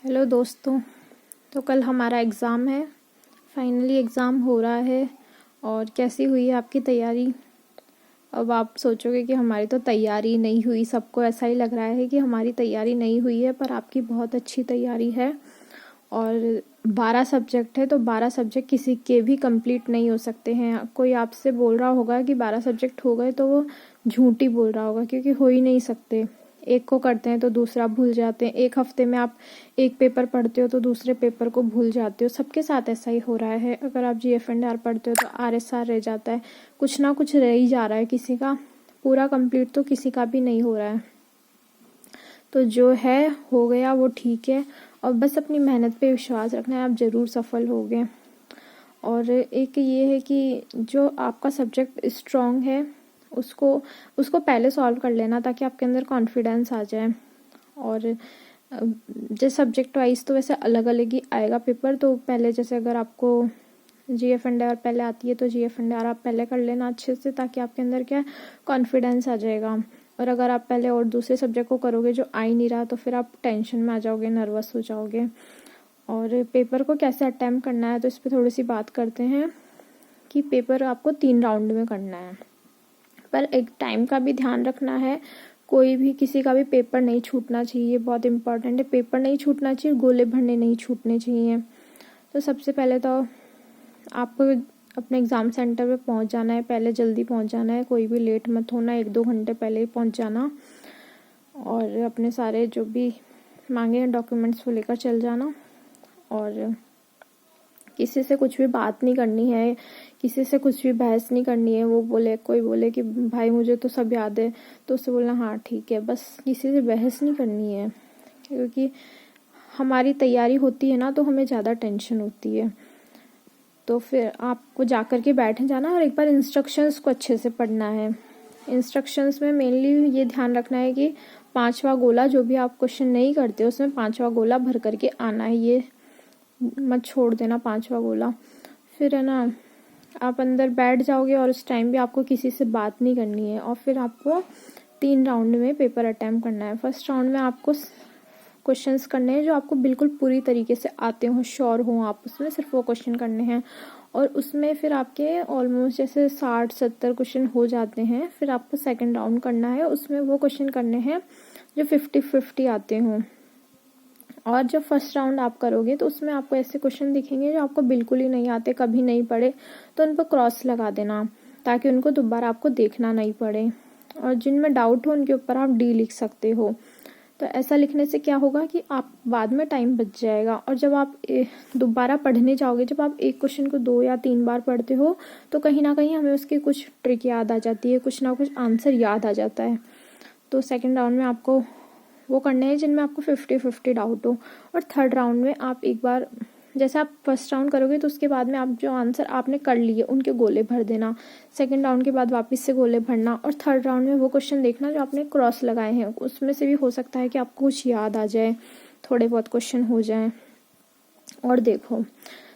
Hello दोस्तों। तो कल हमारा एग्ज़ाम है, फाइनली एग्ज़ाम हो रहा है। और कैसी हुई है आपकी तैयारी? अब आप सोचोगे कि हमारी तो तैयारी नहीं हुई, सबको ऐसा ही लग रहा है कि हमारी तैयारी नहीं हुई है, पर आपकी बहुत अच्छी तैयारी है। और 12 सब्जेक्ट है, तो 12 सब्जेक्ट किसी के भी कंप्लीट नहीं हो सकते हैं। कोई आपसे बोल रहा होगा कि 12 सब्जेक्ट हो गए, तो वो झूठ ही बोल रहा होगा, क्योंकि हो ही नहीं सकते। एक को करते हैं तो दूसरा भूल जाते हैं। एक हफ्ते में आप एक पेपर पढ़ते हो तो दूसरे पेपर को भूल जाते हो। सबके साथ ऐसा ही हो रहा है। अगर आप GF&R पढ़ते हो तो RSR रह जाता है, कुछ ना कुछ रह ही जा रहा है। किसी का पूरा कंप्लीट तो किसी का भी नहीं हो रहा है। तो जो है हो गया वो ठीक है, और बस अपनी मेहनत पे विश्वास रखना है, आप ज़रूर सफल होगे। और एक ये है कि जो आपका सब्जेक्ट स्ट्रॉन्ग है उसको पहले सॉल्व कर लेना, ताकि आपके अंदर कॉन्फिडेंस आ जाए। और जैसे सब्जेक्ट वाइज तो वैसे अलग अलग ही आएगा पेपर। तो पहले जैसे अगर आपको GF&R पहले आती है तो GF&R आप पहले कर लेना अच्छे से, ताकि आपके अंदर क्या कॉन्फिडेंस आ जाएगा। और अगर आप पहले और दूसरे सब्जेक्ट को करोगे जो आ ही नहीं रहा, तो फिर आप टेंशन में आ जाओगे, नर्वस हो जाओगे। और पेपर को कैसे अटेम्प्ट करना है, तो इस पर थोड़ी सी बात करते हैं कि पेपर आपको 3 राउंड में करना है, पर एक टाइम का भी ध्यान रखना है। कोई भी किसी का भी पेपर नहीं छूटना चाहिए, बहुत इंपॉर्टेंट है। पेपर नहीं छूटना चाहिए, गोले भरने नहीं छूटने चाहिए। तो सबसे पहले तो आपको अपने एग्ज़ाम सेंटर पे पहुंच जाना है, पहले जल्दी पहुंच जाना है, कोई भी लेट मत होना, 1-2 घंटे पहले ही पहुंच जाना। और अपने सारे जो भी मांगे हैं डॉक्यूमेंट्स वो लेकर चल जाना। और किसी से कुछ भी बात नहीं करनी है, किसी से कुछ भी बहस नहीं करनी है। कोई बोले कि भाई मुझे तो सब याद है, तो उससे बोलना हाँ ठीक है, बस किसी से बहस नहीं करनी है। क्योंकि हमारी तैयारी होती है ना, तो हमें ज़्यादा टेंशन होती है। तो फिर आपको जाकर के बैठ जाना और एक बार इंस्ट्रक्शंस को अच्छे से पढ़ना है। इंस्ट्रक्शंस में मेनली ये ध्यान रखना है कि 5वां गोला, जो भी आप क्वेश्चन नहीं करते उसमें 5वां गोला भर करके आना है, ये मत छोड़ देना 5वां गोला। फिर है ना, आप अंदर बैठ जाओगे और उस टाइम भी आपको किसी से बात नहीं करनी है। और फिर आपको 3 राउंड में पेपर अटेम्प्ट करना है। फर्स्ट राउंड में आपको क्वेश्चंस करने हैं जो आपको बिल्कुल पूरी तरीके से आते हो, श्योर हो आप उसमें, सिर्फ वो क्वेश्चन करने हैं। और उसमें फिर आपके ऑलमोस्ट जैसे 60-70 क्वेश्चन हो जाते हैं। फिर आपको सेकंड राउंड करना है, उसमें वो क्वेश्चन करने हैं जो 50-50 आते हों। और जब फर्स्ट राउंड आप करोगे तो उसमें आपको ऐसे क्वेश्चन दिखेंगे जो आपको बिल्कुल ही नहीं आते, कभी नहीं पढ़े, तो उन पर क्रॉस लगा देना, ताकि उनको दोबारा आपको देखना नहीं पड़े। और जिनमें डाउट हो उनके ऊपर आप D लिख सकते हो। तो ऐसा लिखने से क्या होगा कि आप बाद में टाइम बच जाएगा। और जब आप दोबारा पढ़ने जाओगे, जब आप एक क्वेश्चन को 2 या 3 बार पढ़ते हो, तो कहीं ना कहीं हमें उसकी कुछ ट्रिक याद आ जाती है, कुछ ना कुछ आंसर याद आ जाता है। तो सेकंड राउंड में आपको वो करने हैं जिनमें आपको 50-50 डाउट हो। और थर्ड राउंड में आप एक बार, जैसे आप फर्स्ट राउंड करोगे तो उसके बाद में आप जो आंसर आपने कर लिए उनके गोले भर देना। सेकंड राउंड के बाद वापस से गोले भरना। और थर्ड राउंड में वो क्वेश्चन देखना जो आपने क्रॉस लगाए हैं, उसमें से भी हो सकता है कि आपको कुछ याद आ जाए, थोड़े बहुत क्वेश्चन हो जाए। और देखो,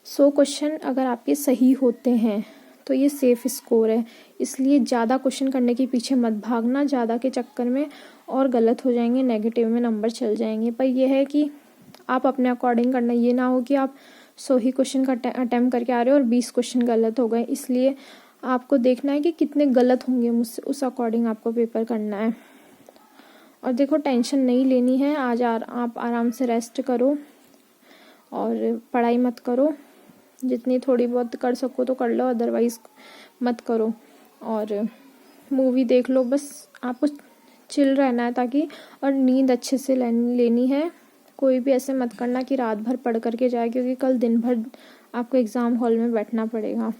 100 क्वेश्चन अगर आपके सही होते हैं तो ये सेफ स्कोर है। इसलिए ज़्यादा क्वेश्चन करने के पीछे मत भागना, ज़्यादा के चक्कर में और गलत हो जाएंगे, नेगेटिव में नंबर चल जाएंगे। पर यह है कि आप अपने अकॉर्डिंग करना, ये ना हो कि आप 100 ही क्वेश्चन का अटेम्प्ट करके आ रहे हो और 20 क्वेश्चन गलत हो गए। इसलिए आपको देखना है कि कितने गलत होंगे मुझसे, उस अकॉर्डिंग आपको पेपर करना है। और देखो, टेंशन नहीं लेनी है। आज आप आराम से रेस्ट करो और पढ़ाई मत करो। जितनी थोड़ी बहुत कर सको तो कर लो, अदरवाइज मत करो। और मूवी देख लो, बस आपको चिल रहना है ताकि, और नींद अच्छे से लेनी है। कोई भी ऐसे मत करना कि रात भर पढ़ करके जाए, क्योंकि कल दिन भर आपको एग्ज़ाम हॉल में बैठना पड़ेगा।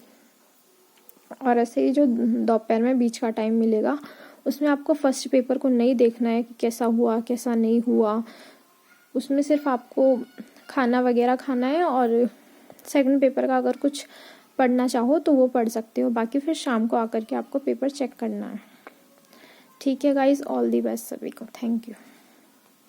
और ऐसे ही जो दोपहर में बीच का टाइम मिलेगा, उसमें आपको फर्स्ट पेपर को नहीं देखना है कि कैसा हुआ कैसा नहीं हुआ। उसमें सिर्फ आपको खाना वगैरह खाना है, और सेकंड पेपर का अगर कुछ पढ़ना चाहो तो वो पढ़ सकते हो। बाकी फिर शाम को आकर के आपको पेपर चेक करना है। ठीक है गाइज, ऑल दी बेस्ट सभी को। Thank you.